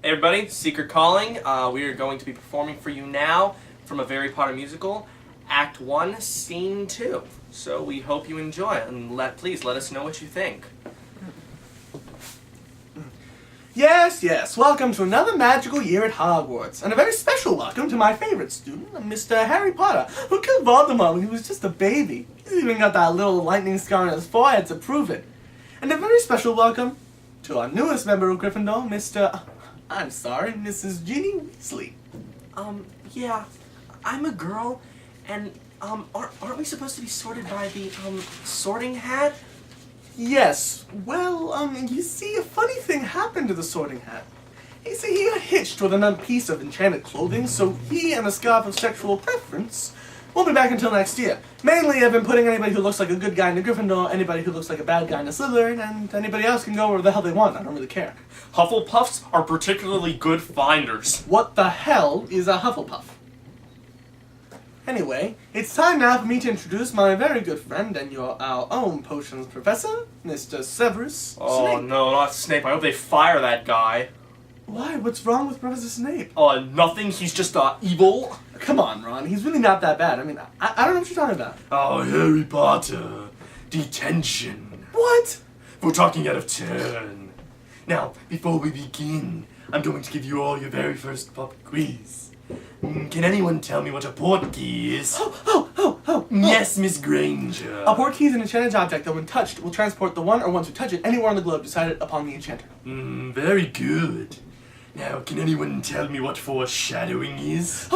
Hey everybody, Secret Calling. We are going to be performing for you now from a Harry Potter musical, Act 1, Scene 2. So we hope you enjoy it, and please let us know what you think. Yes, welcome to another magical year at Hogwarts, and a very special welcome to my favorite student, Mr. Harry Potter, who killed Voldemort when he was just a baby. He's even got that little lightning scar on his forehead to prove it. And a very special welcome to our newest member of Gryffindor, Mrs. Ginny Weasley. Yeah, I'm a girl, and, aren't we supposed to be sorted by the, sorting hat? Yes, well, you see, a funny thing happened to the Sorting Hat. You see, he got hitched with a piece of enchanted clothing, so he and a scarf of sexual preference won't be back until next year. Mainly, I've been putting anybody who looks like a good guy in a Gryffindor, anybody who looks like a bad guy in a Slytherin, and anybody else can go wherever the hell they want. I don't really care. Hufflepuffs are particularly good finders. What the hell is a Hufflepuff? Anyway, it's time now for me to introduce my very good friend and our own potions professor, Mr. Severus Snape. No, not Snape. I hope they fire that guy. Why? What's wrong with Professor Snape? Nothing. He's just, evil. Come on, Ron. He's really not that bad. I mean, I don't know what you're talking about. Oh, Harry Potter. Detention. What? For talking out of turn. Now, before we begin, I'm going to give you all your very first pop quiz. Can anyone tell me what a portkey is? Oh. Yes, Miss Granger. A portkey is an enchanted object that when touched will transport the one or ones who touch it anywhere on the globe decided upon the enchanter. Very good. Now, can anyone tell me what foreshadowing is?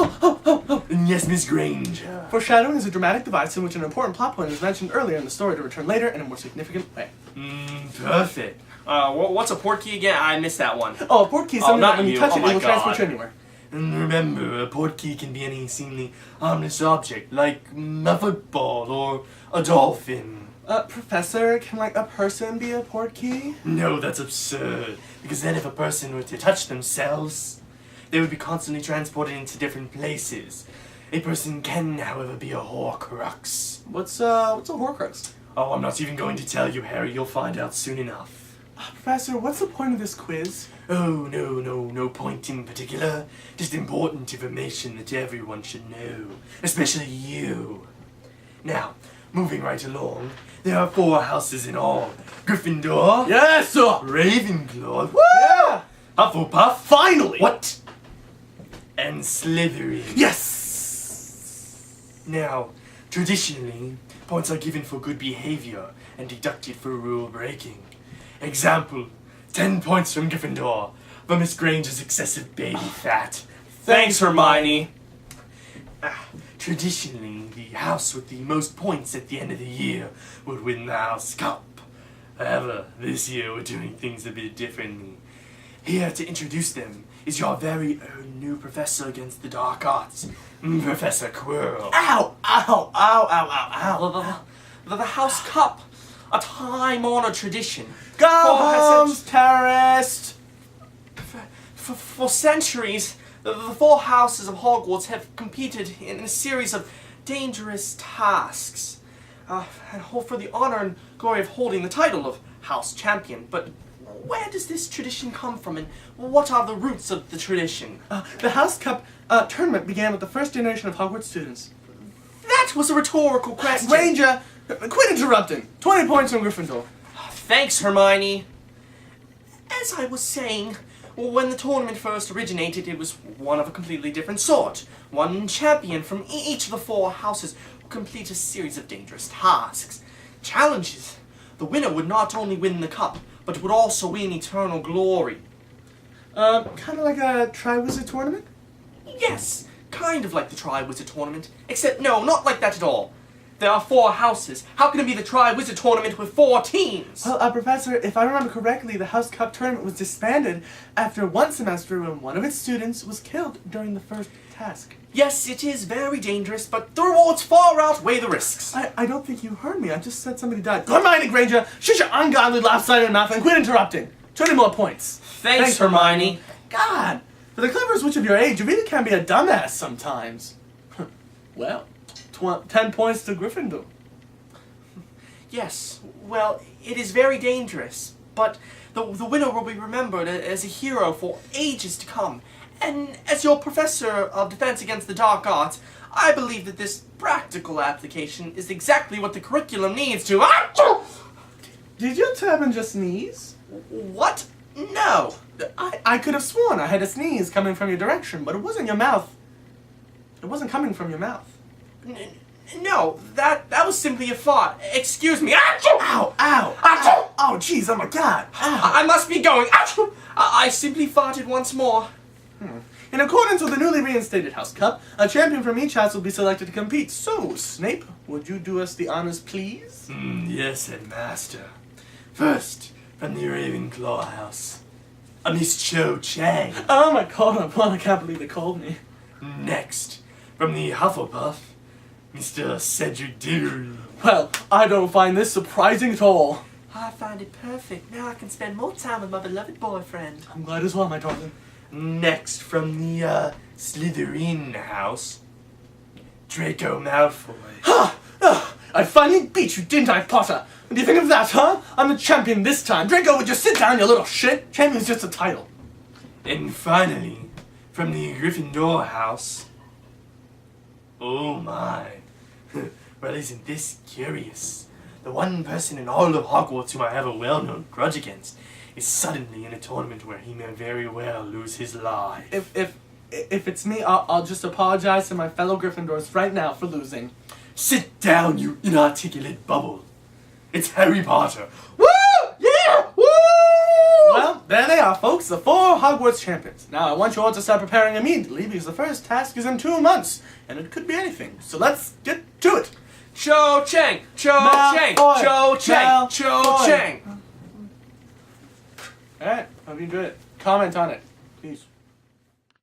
Yes, Miss Granger. Foreshadowing is a dramatic device in which an important plot point is mentioned earlier in the story to return later in a more significant way. Perfect. What's a portkey again? I missed that one. Oh, a portkey is something that when you touch it, it will transport you God. anywhere. And remember, a portkey can be any seemingly harmless object, like a football or a dolphin. Professor, can a person be a portkey? No, that's absurd. Because then if a person were to touch themselves, they would be constantly transported into different places. A person can, however, be a Horcrux. What's a Horcrux? Oh, I'm not even going to tell you, Harry. You'll find out soon enough. Professor, what's the point of this quiz? Oh, no point in particular. Just important information that everyone should know. Especially you. Now, moving right along, there are 4 houses in all. Gryffindor. Yes, sir! Ravenclaw. Woo! Yeah! Hufflepuff. Finally! What? And Slytherin. Yes! Now, traditionally, points are given for good behavior and deducted for rule breaking. Example, 10 points from Gryffindor for Miss Granger's excessive baby fat. Thanks, Hermione. Traditionally, the house with the most points at the end of the year would win the house cup. However, this year we're doing things a bit differently. Here to introduce them is your very own new professor against the dark arts, Professor Quirrell. Ow! The House Cup. A time-honored tradition. Go home, terrorist! For centuries, the 4 houses of Hogwarts have competed in a series of dangerous tasks, and for the honor and glory of holding the title of House Champion. But where does this tradition come from, and what are the roots of the tradition? The House Cup tournament began with the first generation of Hogwarts students. That was a rhetorical question. Granger, quit interrupting. 20 points from Gryffindor. Thanks, Hermione. As I was saying, when the tournament first originated, it was one of a completely different sort. One champion from each of the 4 houses would complete a series of dangerous tasks. Challenges. The winner would not only win the cup, but would also win eternal glory. Kind of like a Triwizard tournament? Yes, kind of like the Triwizard Tournament. Except, no, not like that at all. There are 4 houses. How can it be the Triwizard Tournament with 4 teams? Well, Professor, if I remember correctly, the House Cup tournament was disbanded after one semester when one of its students was killed during the first task. Yes, it is very dangerous, but the rewards far outweigh the risks. I don't think you heard me. I just said somebody died. Hermione Granger, shut your ungodly lopsided mouth and quit interrupting. 20 more points. Thanks, Hermione. God, for the cleverest witch of your age, you really can be a dumbass sometimes. Well, 10 points to Gryffindor. Yes, well, it is very dangerous, but the winner will be remembered as a hero for ages to come. And as your professor of defense against the dark arts, I believe that this practical application is exactly what the curriculum needs to... Did your turban just sneeze? What? No. I could have sworn I had a sneeze coming from your direction, but it wasn't your mouth. It wasn't coming from your mouth. No, that was simply a fart. Excuse me. Ow! Ow! Ow! Oh, jeez! Oh my God! Ow. I must be going. I simply farted once more. In accordance with the newly reinstated House Cup, a champion from each house will be selected to compete. So, Snape, would you do us the honors, please? Yes, Headmaster. First, from the Ravenclaw house, a Miss Cho Chang. Oh my God! I can't believe they called me. Next, from the Hufflepuff, Mr. Cedric Diggory. Well, I don't find this surprising at all. I find it perfect. Now I can spend more time with my beloved boyfriend. I'm glad as well, my darling. Next, from the Slytherin house, Draco Malfoy. Ha! I finally beat you, didn't I, Potter? What do you think of that, huh? I'm the champion this time. Draco, would you sit down, you little shit? Champion's just a title. And finally, from the Gryffindor house, oh my. Well, isn't this curious? The one person in all of Hogwarts whom I have a well-known grudge against is suddenly in a tournament where he may very well lose his life. If it's me, I'll just apologize to my fellow Gryffindors right now for losing. Sit down, you inarticulate bubble. It's Harry Potter. Woo! Yeah! Woo! Well, there they are, folks, the 4 Hogwarts champions. Now, I want you all to start preparing immediately because the first task is in 2 months, and it could be anything. So let's get to it. Cho Chang! Cho Chang! Malfoy. Cho Chang! Cho Malfoy. Chang! Alright, hope you enjoyed it. Comment on it, please.